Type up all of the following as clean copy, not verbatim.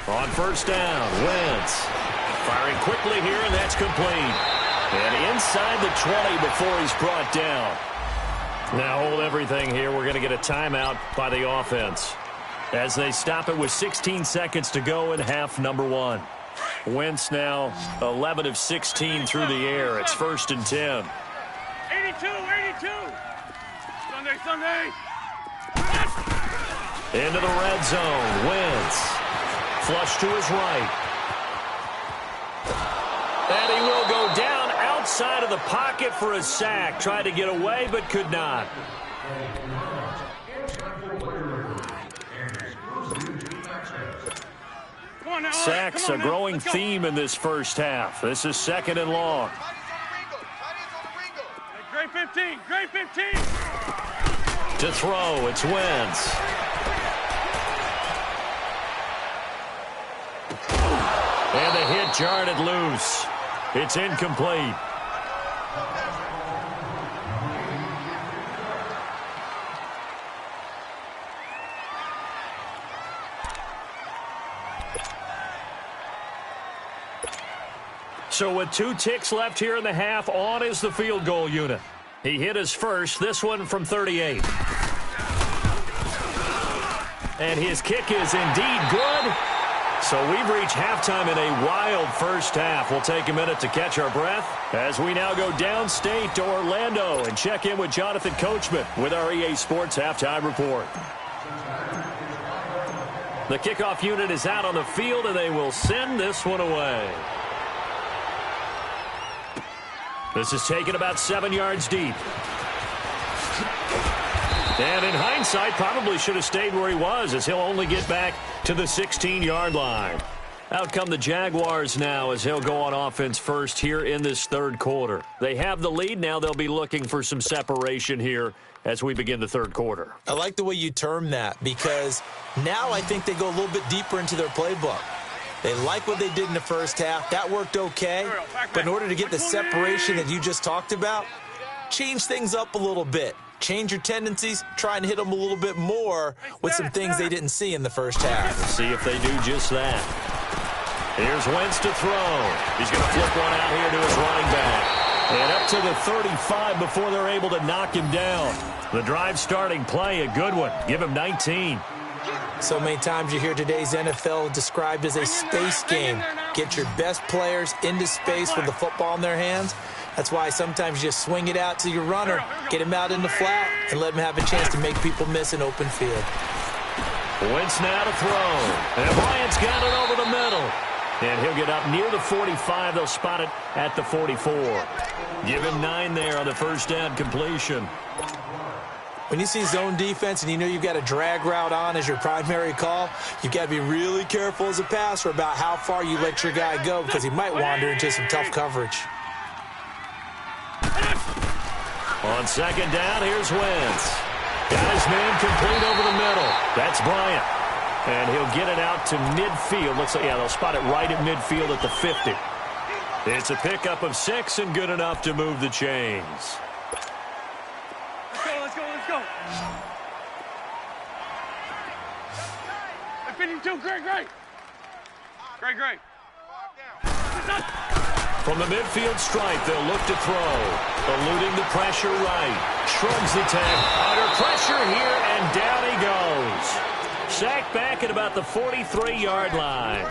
On first down, Wentz firing quickly here, and that's complete. And inside the 20 before he's brought down. Now hold everything here. We're going to get a timeout by the offense as they stop it with 16 seconds to go in half number 1. Wentz now 11 of 16 through the air. It's 1st and 10. 82. Sunday. Into the red zone. Wentz. Flush to his right. And he will go down outside of the pocket for a sack. Tried to get away, but could not. Sacks a growing theme in this first half. This is 2nd and long. Great 15. To throw, it's Wentz. And the hit jarred it loose. It's incomplete. So with 2 ticks left here in the half, on is the field goal unit. He hit his first, this one from 38. And his kick is indeed good. So we've reached halftime in a wild first half. We'll take a minute to catch our breath as we now go downstate to Orlando and check in with Jonathan Coachman with our EA Sports Halftime Report. The kickoff unit is out on the field, and they will send this one away. This is taken about 7 yards deep. And in hindsight, probably should have stayed where he was, as he'll only get back to the 16-yard line. Out come the Jaguars now as he'll go on offense first here in this 3rd quarter. They have the lead. Now they'll be looking for some separation here as we begin the 3rd quarter. I like the way you term that, because now I think they go a little bit deeper into their playbook. They like what they did in the first half. That worked okay. But in order to get the separation that you just talked about, change things up a little bit. Change your tendencies, try and hit them a little bit more with some things they didn't see in the first half. We'll see if they do just that. Here's Wentz to throw. He's going to flip one out here to his running back. And up to the 35 before they're able to knock him down. The drive starting play, a good one. Give him 19. So many times you hear today's NFL described as a space game. Get your best players into space with the football in their hands. That's why sometimes you just swing it out to your runner, get him out in the flat, and let him have a chance to make people miss an open field. Wentz now to throw. And Bryant's got it over the middle. And he'll get up near the 45. They'll spot it at the 44. Give him 9 there on the first down completion. When you see zone defense and you know you've got a drag route on as your primary call, you've got to be really careful as a passer about how far you let your guy go, because he might wander into some tough coverage. On 2nd down, here's Wentz. Got his man complete over the middle. That's Bryant. And he'll get it out to midfield. Looks like, yeah, they'll spot it right at midfield at the 50. It's a pickup of 6 and good enough to move the chains. Let's go. 52, great. From the midfield stripe, they'll look to throw. Eluding the pressure right. Shrugs the tag. Under pressure here, and down he goes. Sacked back at about the 43-yard line.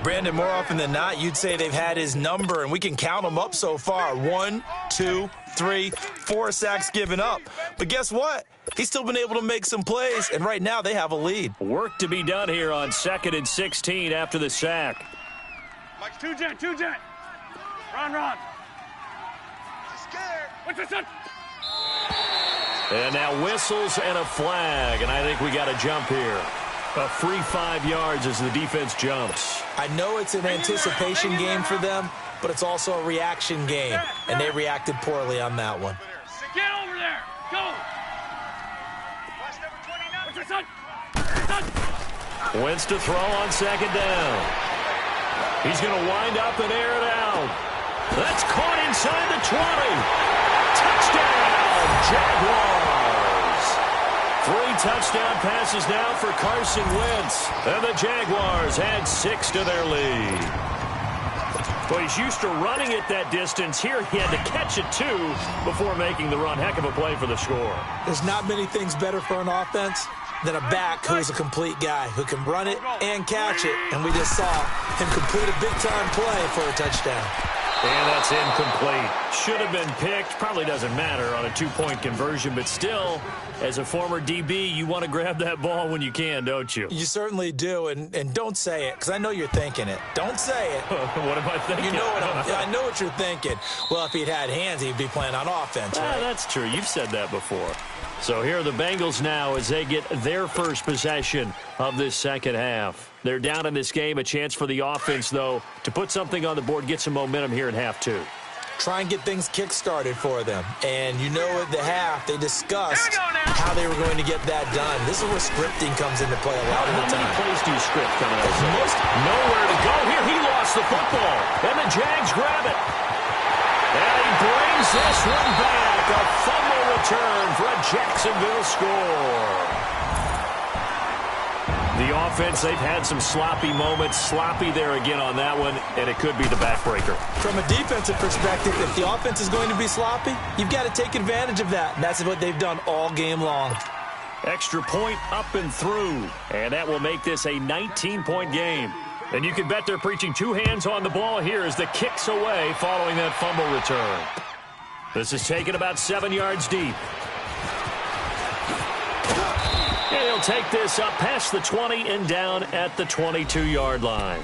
Brandon, more often than not, you'd say they've had his number, and we can count them up so far. 1, 2, 3, 4 sacks given up. But guess what? He's still been able to make some plays, and right now they have a lead. Work to be done here on 2nd and 16 after the sack. Mike's 2-jet. Run. What's this? And now whistles and a flag, and I think we got a jump here. A free 5 yards as the defense jumps. I know it's an anticipation game for them, but it's also a reaction game, and they reacted poorly on that one. Get over there. Go. What's this? Wentz to throw on 2nd down. He's going to wind up and air it out. That's caught inside the 20. Touchdown, Jaguars. 3 touchdown passes now for Carson Wentz. And the Jaguars add 6 to their lead. Well, he's used to running it that distance. Here he had to catch it, too, before making the run. Heck of a play for the score. There's not many things better for an offense than a back who's a complete guy, who can run it and catch it. And we just saw him complete a big-time play for a touchdown. And that's incomplete. Should have been picked. Probably doesn't matter on a two-point conversion, but still, as a former DB, you want to grab that ball when you can, don't you? You certainly do, and don't say it, because I know you're thinking it. Don't say it. What am I thinking? You know I know what you're thinking. Well, if he'd had hands, he'd be playing on offense, right? That's true. You've said that before. So here are the Bengals now as they get their first possession of this second half. They're down in this game. A chance for the offense, though, to put something on the board, get some momentum here in half two. Try and get things kick-started for them. And you know at the half, they discussed how they were going to get that done. This is where scripting comes into play a lot of the time. How many plays do you script coming out? Nowhere to go here. He lost the football. And the Jags grab it. And he brings this one back. A fumble return for a Jacksonville score. The offense, they've had some sloppy moments. Sloppy there again on that one, and it could be the backbreaker. From a defensive perspective, if the offense is going to be sloppy, you've got to take advantage of that. And that's what they've done all game long. Extra point up and through, and that will make this a 19-point game. And you can bet they're preaching two hands on the ball here as the kick's away following that fumble return. This is taken about 7 yards deep. And he'll take this up past the 20 and down at the 22-yard line.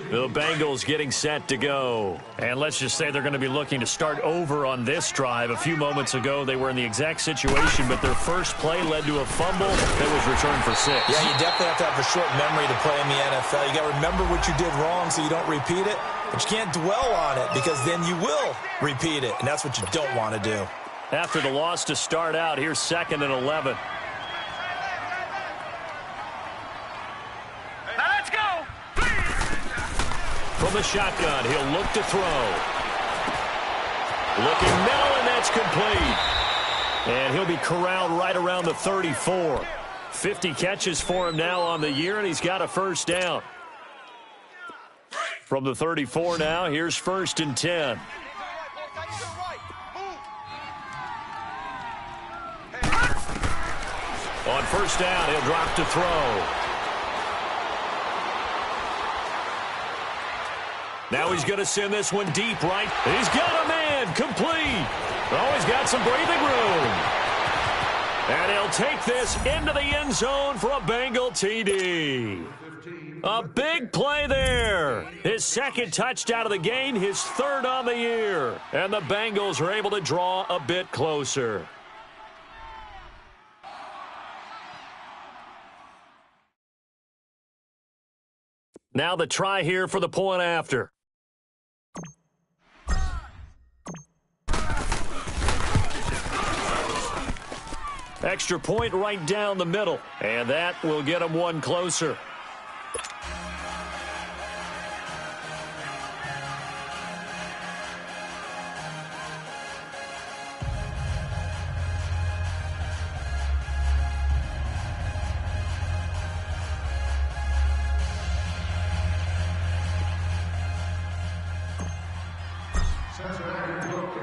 The Bengals getting set to go. And let's just say they're going to be looking to start over on this drive. A few moments ago, they were in the exact situation, but their first play led to a fumble that was returned for 6. Yeah, you definitely have to have a short memory to play in the NFL. You got to remember what you did wrong so you don't repeat it, but you can't dwell on it because then you will repeat it, and that's what you don't want to do. After the loss to start out, here's 2nd and 11. From the shotgun, he'll look to throw. Looking middle, and that's complete. And he'll be corralled right around the 34. 50 catches for him now on the year, and he's got a first down. From the 34 now, here's 1st and 10. On first down, he'll drop to throw. Now he's going to send this one deep right. He's got a man complete. Oh, he's got some breathing room. And he'll take this into the end zone for a Bengal TD. A big play there. His second touchdown of the game, his third on the year. And the Bengals are able to draw a bit closer. Now the try here for the point after. Extra point right down the middle, and that will get him one closer.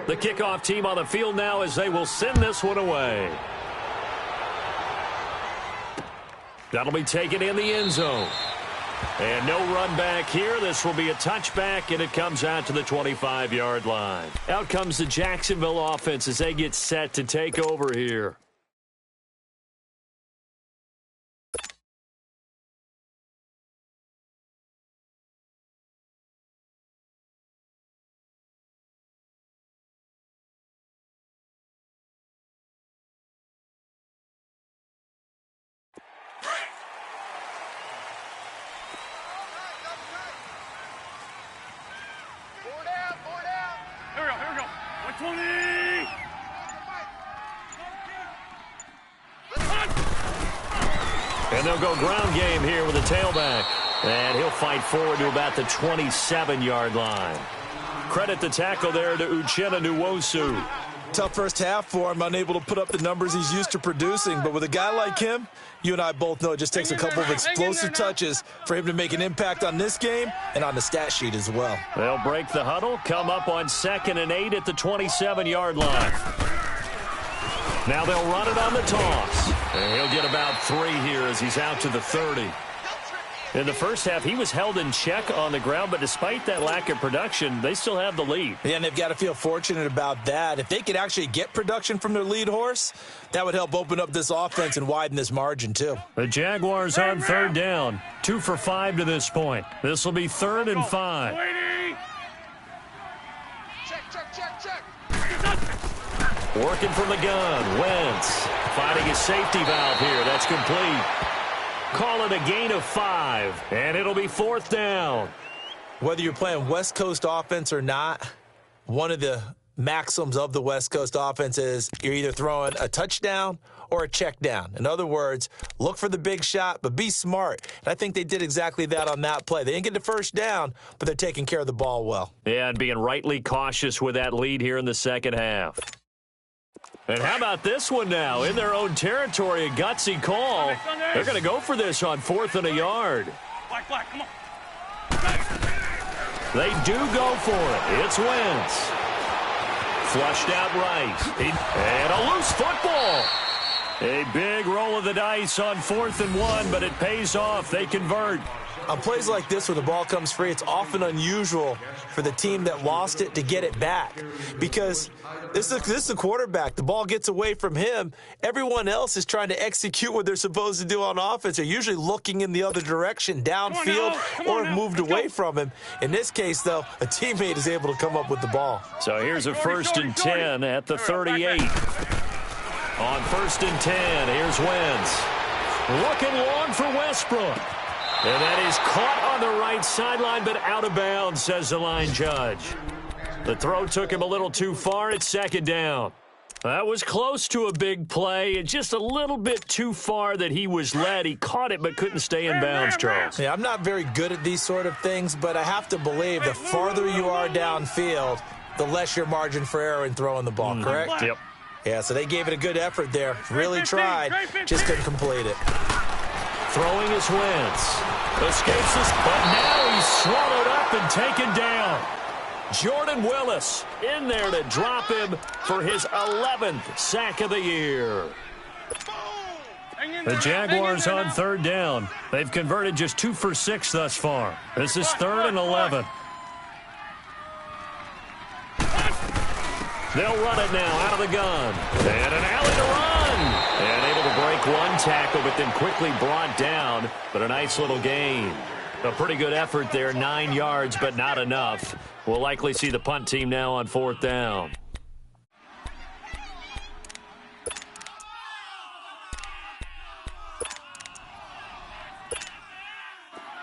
The kickoff team on the field now as they will send this one away. That'll be taken in the end zone. And no run back here. This will be a touchback, and it comes out to the 25-yard line. Out comes the Jacksonville offense as they get set to take over here. And they'll go ground game here with a tailback. And he'll fight forward to about the 27-yard line. Credit the tackle there to Uchenna Nwosu. tough first half for him, unable to put up the numbers he's used to producing. But with a guy like him, you and I both know it just takes a couple of explosive touches for him to make an impact on this game and on the stat sheet as well. They'll break the huddle, come up on 2nd and 8 at the 27-yard line. Now they'll run it on the toss. And he'll get about 3 here as he's out to the 30. In the first half, he was held in check on the ground, but despite that lack of production, they still have the lead. Yeah, and they've got to feel fortunate about that. If they could actually get production from their lead horse, that would help open up this offense and widen this margin, too. The Jaguars on 3rd down. 2 for 5 to this point. This will be 3rd and 5. Check. Working from the gun. Wentz finding his safety valve here. That's complete. Call it a gain of 5, and it'll be 4th down. Whether you're playing West Coast offense or not, one of the maxims of the West Coast offense is you're either throwing a touchdown or a check down. In other words, look for the big shot, but be smart. And I think they did exactly that on that play. They didn't get the first down, but they're taking care of the ball well. Yeah, and being rightly cautious with that lead here in the second half. And how about this one now? In their own territory, a gutsy call. They're going to go for this on 4th and a yard. Black, come on. They do go for it. It's Wentz. Flushed out right. And a loose football. A big roll of the dice on 4th and 1, but it pays off. They convert. On plays like this where the ball comes free, it's often unusual for the team that lost it to get it back because this is the quarterback. The ball gets away from him. Everyone else is trying to execute what they're supposed to do on offense. They're usually looking in the other direction, downfield, or have moved away from him. In this case, though, a teammate is able to come up with the ball. So here's a 1st and 10 at the 38. On 1st and 10, here's Wentz. Looking long for Westbrook. And that is caught on the right sideline, but out of bounds, says the line judge. The throw took him a little too far. It's 2nd down. That was close to a big play. And just a little bit too far that he was led. He caught it but couldn't stay in bounds, Charles. Yeah, I'm not very good at these sort of things, but I have to believe the farther you are downfield, the less your margin for error in throwing the ball, correct? Yep. Yeah, so they gave it a good effort there. Really tried, just couldn't complete it. Throwing is Wentz. Escapes us, but now he's swallowed up and taken down. Jordan Willis in there to drop him for his 11th sack of the year. The Jaguars on 3rd down. They've converted just 2 for 6 thus far. This is 3rd and 11. They'll run it now out of the gun. And an alley to run. And able to break one tackle, but then quickly brought down. But a nice little gain. A pretty good effort there, 9 yards, but not enough. We'll likely see the punt team now on 4th down.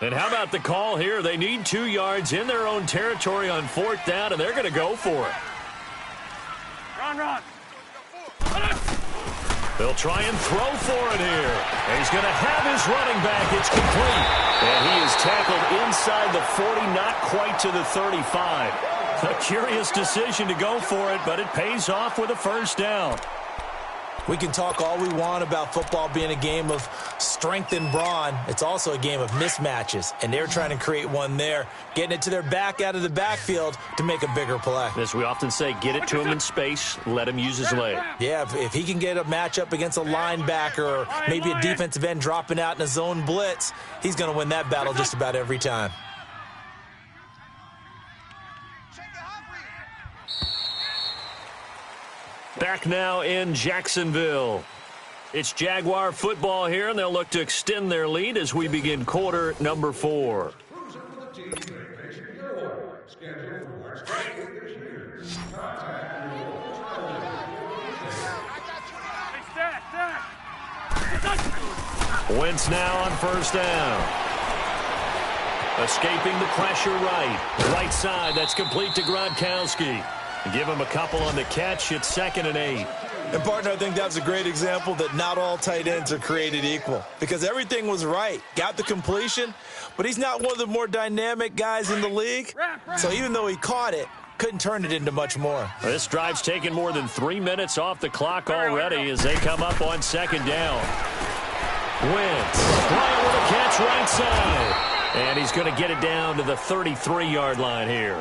And how about the call here? They need 2 yards in their own territory on 4th down, and they're going to go for it. Run. They'll try and throw for it here. And he's going to have his running back. It's complete. And he is tackled inside the 40, not quite to the 35. A curious decision to go for it, but it pays off with a 1st down. We can talk all we want about football being a game of strength and brawn. It's also a game of mismatches, and they're trying to create one there, getting it to their back out of the backfield to make a bigger play. As we often say, get it to him in space, let him use his leg. Yeah, if he can get a matchup against a linebacker or maybe a defensive end dropping out in a zone blitz, he's going to win that battle just about every time. Back now in Jacksonville. It's Jaguar football here, and they'll look to extend their lead as we begin quarter number 4. Wentz now on 1st down. Escaping the pressure right side. That's complete to Gronkowski. Give him a couple on the catch. It's 2nd and 8. And, partner, I think that was a great example that not all tight ends are created equal because everything was right. Got the completion, but he's not one of the more dynamic guys in the league. So even though he caught it, couldn't turn it into much more. This drive's taken more than 3 minutes off the clock already as they come up on second down. Wentz, Bryant with a catch right side. And he's going to get it down to the 33-yard line here.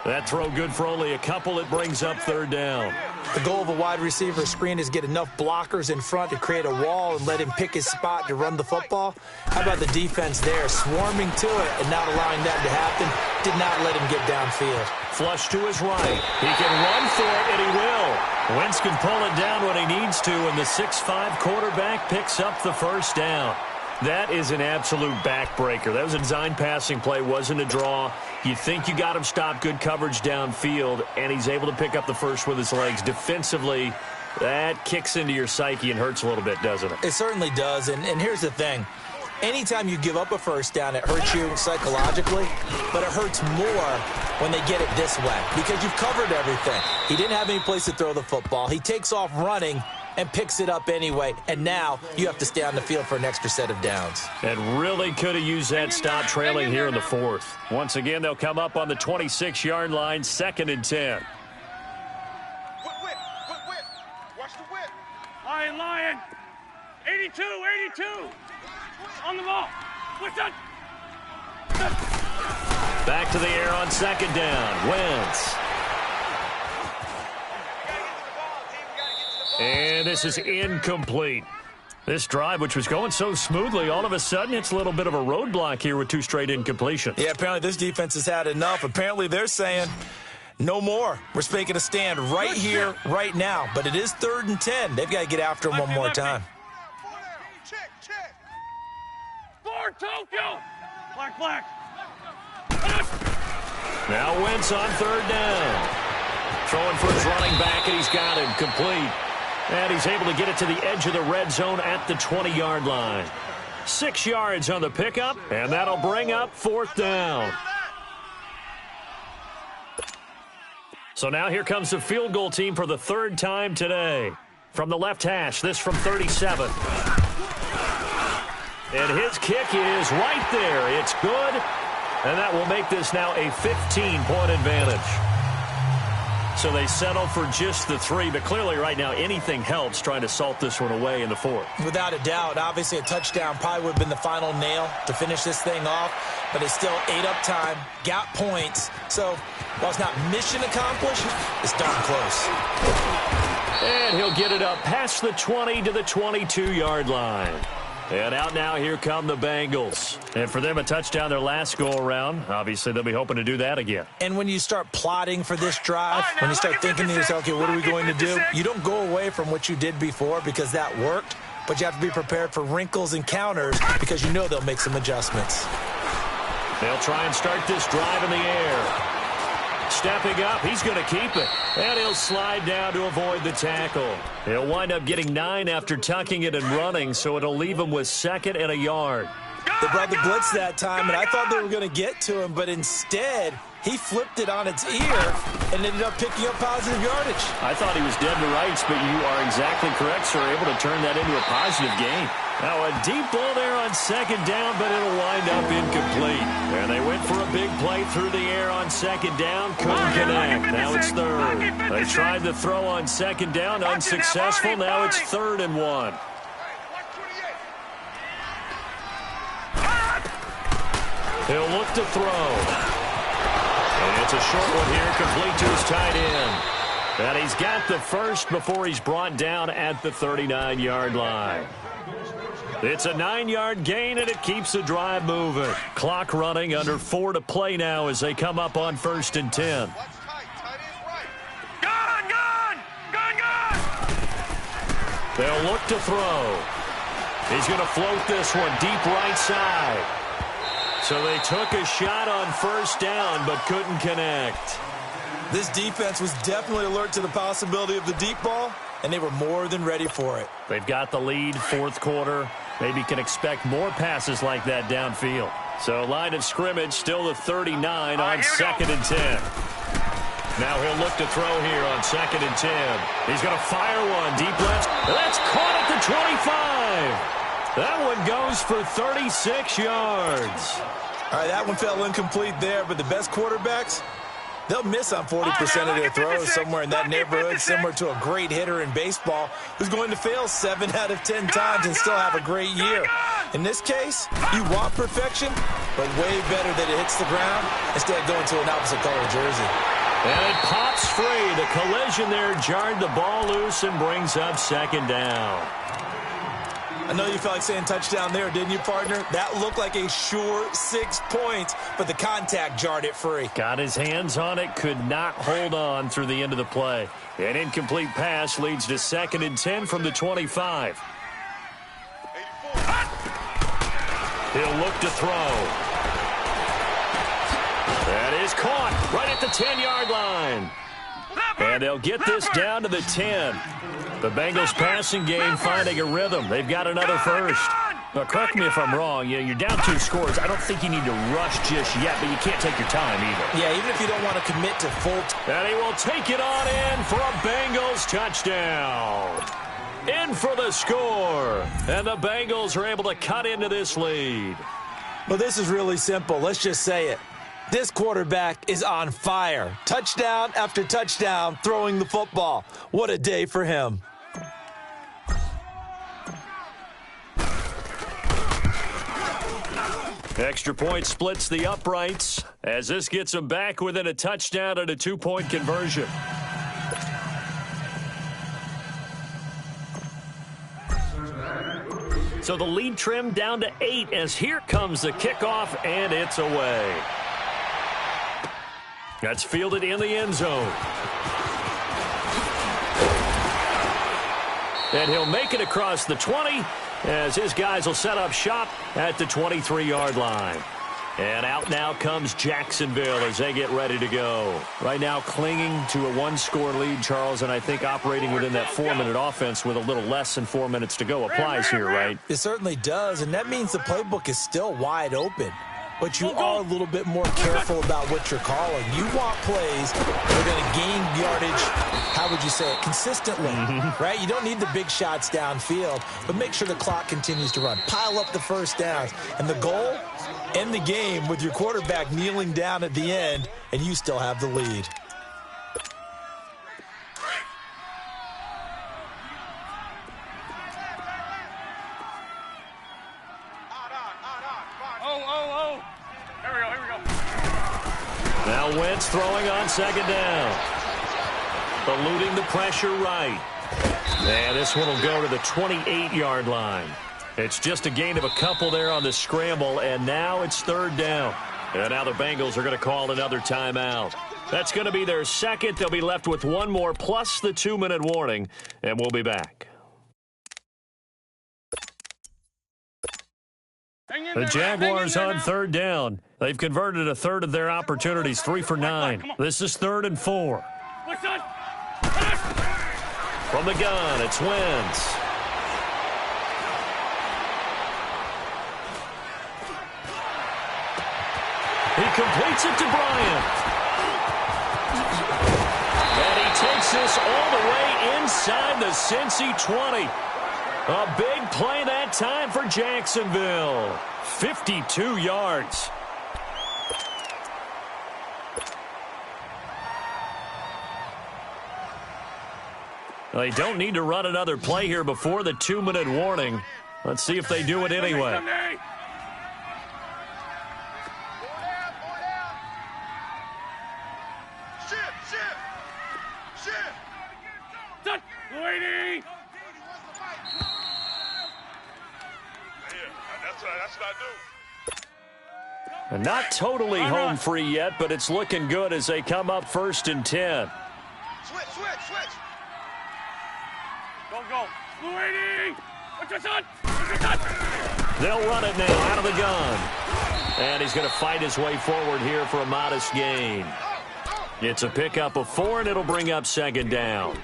That throw good for only a couple. It brings up third down. The goal of a wide receiver screen is get enough blockers in front to create a wall and let him pick his spot to run the football. How about the defense there, swarming to it and not allowing that to happen? Did not let him get downfield. Flush to his right. He can run for it, and he will. Wentz can pull it down when he needs to, and the 6'5" quarterback picks up the first down. That is an absolute backbreaker. That was a design passing play, wasn't a draw. You think you got him stopped, good coverage downfield, and he's able to pick up the first with his legs. Defensively, that kicks into your psyche and hurts a little bit, doesn't it? It certainly does, and here's the thing. Anytime you give up a first down, it hurts you psychologically, but it hurts more when they get it this way because you've covered everything. He didn't have any place to throw the football. He takes off running and picks it up anyway, and now you have to stay on the field for an extra set of downs. And really could have used that stop trailing here in the fourth. Once again, they'll come up on the 26-yard line, 2nd and 10. Whip. Watch the whip. Lion. 82. On the ball. What's that? Back to the air on second down. Wentz. And this is incomplete. This drive, which was going so smoothly, all of a sudden it's a little bit of a roadblock here with 2 straight incompletions. Yeah, apparently this defense has had enough. Apparently they're saying no more. We're making a stand right here, right now. But it is 3rd and 10. They've got to get after him one more time. Check. For Tokyo. Black. Now Wentz on 3rd down. Throwing for his running back, and he's got him complete. And he's able to get it to the edge of the red zone at the 20-yard line. 6 yards on the pickup, and that'll bring up 4th down. So now here comes the field goal team for the 3rd time today. From the left hash, this from 37. And his kick is right there. It's good, and that will make this now a 15-point advantage. So they settle for just the 3, but clearly right now anything helps trying to salt this one away in the 4th. Without a doubt, obviously a touchdown probably would have been the final nail to finish this thing off, but it's still ate up time, got points. So while it's not mission accomplished, it's darn close. And he'll get it up past the 20 to the 22-yard line. And out now, here come the Bengals. And for them, a touchdown their last go-around. Obviously, they'll be hoping to do that again. And when you start plotting for this drive, when you start thinking to yourself, okay, what are we going to do? You don't go away from what you did before because that worked, but you have to be prepared for wrinkles and counters because you know they'll make some adjustments. They'll try and start this drive in the air. Stepping up, he's going to keep it. And he'll slide down to avoid the tackle. He'll wind up getting 9 after tucking it and running, so it'll leave him with 2nd and a yard. They brought the blitz that time, and I thought they were going to get to him, but instead, he flipped it on its ear and ended up picking up positive yardage. I thought he was dead to rights, but you are exactly correct, sir, able to turn that into a positive gain. Now a deep ball there on 2nd down, but it'll wind up incomplete. And they went for a big play through the air on 2nd down, couldn't connect. Now it's 3rd. They tried to throw on 2nd down, unsuccessful. Now it's 3rd and 1. He'll look to throw. And it's a short one here, complete to his tight end. And he's got the first before he's brought down at the 39-yard line. It's a 9-yard gain, and it keeps the drive moving. Clock running, under 4 to play now as they come up on 1st and 10. Gone! They'll look to throw. He's going to float this one deep right side. So they took a shot on 1st down, but couldn't connect. This defense was definitely alert to the possibility of the deep ball, and they were more than ready for it. They've got the lead, 4th quarter. Maybe can expect more passes like that downfield. So line of scrimmage, still the 39 on 2nd and 10. Now he'll look to throw here on 2nd and 10. He's going to fire one deep left. That's caught at the 25. That one goes for 36 yards. All right, that one fell incomplete there, but the best quarterbacks, They'll miss on 40% of their throws, somewhere in that neighborhood, similar to a great hitter in baseball who's going to fail 7 out of 10 times and still have a great year. In this case, you want perfection, but way better that it hits the ground instead of going to an opposite color jersey. And it pops free. The collision there jarred the ball loose and brings up second down. I know you felt like saying touchdown there, didn't you, partner? That looked like a sure 6 points, but the contact jarred it free. Got his hands on it, could not hold on through the end of the play. An incomplete pass leads to 2nd and 10 from the 25. He'll look to throw. That is caught right at the 10-yard line. And they'll get this down to the 10. The Bengals passing game finding a rhythm. They've got another first. Now, correct me if I'm wrong. You're down 2 scores. I don't think you need to rush just yet, but you can't take your time either. Yeah, even if you don't want to commit to full and he will take it on in for a Bengals touchdown. In for the score. And the Bengals are able to cut into this lead. Well, this is really simple. Let's just say it. This quarterback is on fire. Touchdown after touchdown, throwing the football. What a day for him. Extra point splits the uprights as this gets them back within a touchdown and a 2-point conversion. So the lead trimmed down to 8 as here comes the kickoff, and it's away. That's fielded in the end zone. And he'll make it across the 20 as his guys will set up shop at the 23-yard line. And out now comes Jacksonville as they get ready to go. Right now clinging to a 1-score lead, Charles, and I think operating within that 4-minute offense with a little less than 4 minutes to go applies here, right? It certainly does, and that means the playbook is still wide open. But you are a little bit more careful about what you're calling. You want plays that are going to gain yardage, how would you say it, consistently, right? You don't need the big shots downfield, but make sure the clock continues to run. Pile up the first downs. And the goal, end the game with your quarterback kneeling down at the end, and you still have the lead. Now Wentz throwing on 2nd down. Eluding the pressure right. And this one will go to the 28-yard line. It's just a gain of a couple there on the scramble, and now it's 3rd down. And now the Bengals are going to call another timeout. That's going to be their second. They'll be left with 1 more plus the 2-minute warning, and we'll be back. The Jaguars on 3rd down. They've converted a third of their opportunities, 3 for 9. This is 3rd and 4. From the gun, it's Wentz. He completes it to Bryant. And he takes this all the way inside the Cincy 20. A big play that time for Jacksonville. 52 yards. They don't need to run another play here before the 2-minute warning. Let's see if they do it anyway. And not totally home free yet, but it's looking good as they come up 1st and 10. Switch. Go. Luigi! What's your son? They'll run it now out of the gun. And he's going to fight his way forward here for a modest gain. It's a pickup of 4, and it'll bring up 2nd down.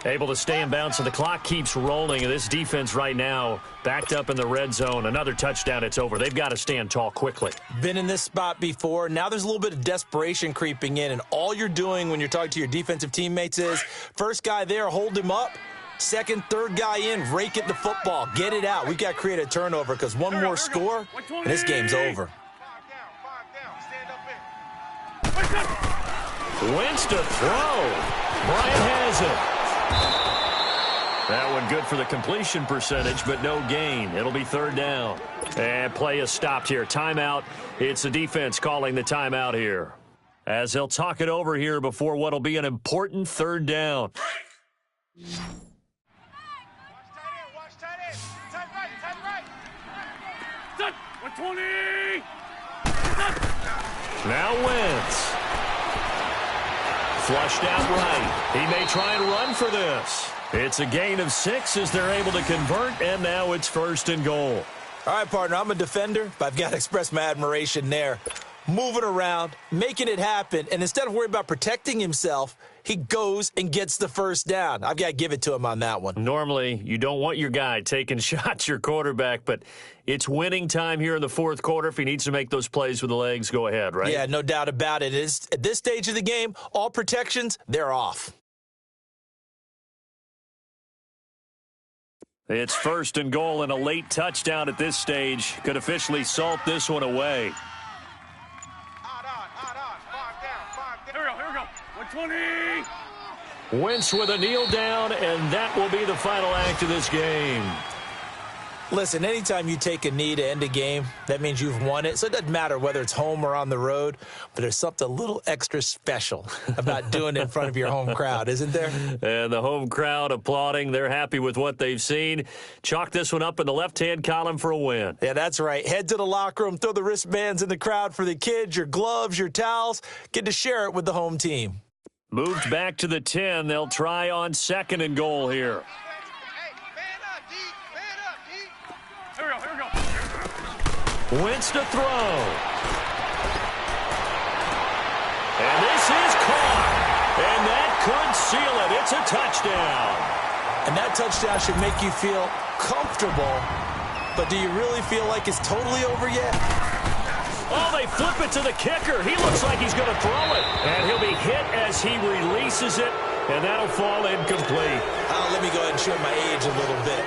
Able to stay in bounds, so the clock keeps rolling. And this defense right now backed up in the red zone. Another touchdown, it's over. They've got to stand tall quickly. Been in this spot before. Now there's a little bit of desperation creeping in. And all you're doing when you're talking to your defensive teammates is, first guy there, hold him up. Second, third guy in, rake at the football. Get it out. We've got to create a turnover because one more score, and this game's over. Wentz to throw. Bryant has it. That one good for the completion percentage, but no gain. It'll be third down. And play is stopped here. Timeout. It's the defense calling the timeout here, as they'll talk it over here before what will be an important third down. Watch tight end. Tight right. 120. Now Wentz. Flushed out right. He may try and run for this. It's a gain of 6 as they're able to convert, and now it's first and goal. All right, partner, I'm a defender, but I've got to express my admiration there. Moving around, making it happen, and instead of worrying about protecting himself, he goes and gets the first down. I've got to give it to him on that one. Normally, you don't want your guy taking shots, your quarterback, but it's winning time here in the fourth quarter. If he needs to make those plays with the legs, go ahead, right? Yeah, no doubt about it. At this stage of the game, all protections, they're off. It's first and goal, and a late touchdown at this stage could officially salt this one away. Here we go. 120. Wentz with a kneel down, and that will be the final act of this game. Listen, anytime you take a knee to end a game, that means you've won it. So it doesn't matter whether it's home or on the road, but there's something a little extra special about doing it in front of your home crowd, isn't there? And the home crowd applauding. They're happy with what they've seen. Chalk this one up in the left-hand column for a win. Yeah, that's right. Head to the locker room, throw the wristbands in the crowd for the kids, your gloves, your towels. Get to share it with the home team. Moved back to the 10. They'll try on second and goal here. Here we go. Wentz to throw. And this is caught. And that could seal it. It's a touchdown. And that touchdown should make you feel comfortable. But do you really feel like it's totally over yet? Oh, they flip it to the kicker. He looks like he's going to throw it. And he'll be hit as he releases it. And that'll fall incomplete. Let me go ahead and show my age a little bit.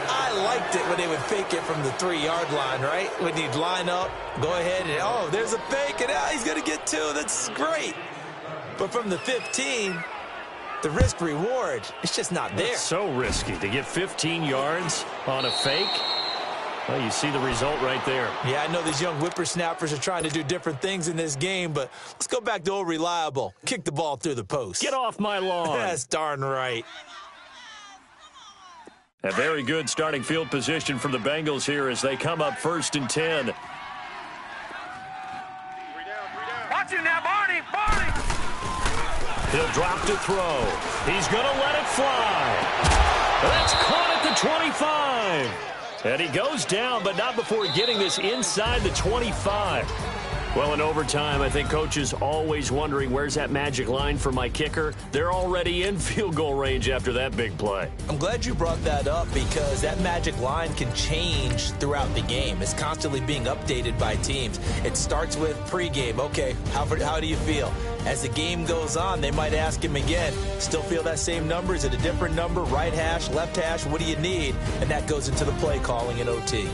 I liked it when they would fake it from the 3-yard line, right? When you'd line up, go ahead and, oh, there's a fake, and he's going to get 2. That's great. But from the 15, the risk-reward, it's just not there. It's so risky to get 15 yards on a fake. Well, you see the result right there. Yeah, I know these young whippersnappers are trying to do different things in this game, but let's go back to old reliable. Kick the ball through the post. Get off my lawn. That's darn right. A very good starting field position for the Bengals here as they come up first and 10. 3 down. Watch it now, Barney. He'll drop to throw. He's going to let it fly. That's caught at the 25. And he goes down, but not before getting this inside the 25. Well, in overtime, I think coaches always wondering, where's that magic line for my kicker? They're already in field goal range after that big play. I'm glad you brought that up because that magic line can change throughout the game. It's constantly being updated by teams. It starts with pregame. Okay, how do you feel? As the game goes on, they might ask him again, still feel that same number? Is it a different number? Right hash, left hash, what do you need? And that goes into the play calling in OT.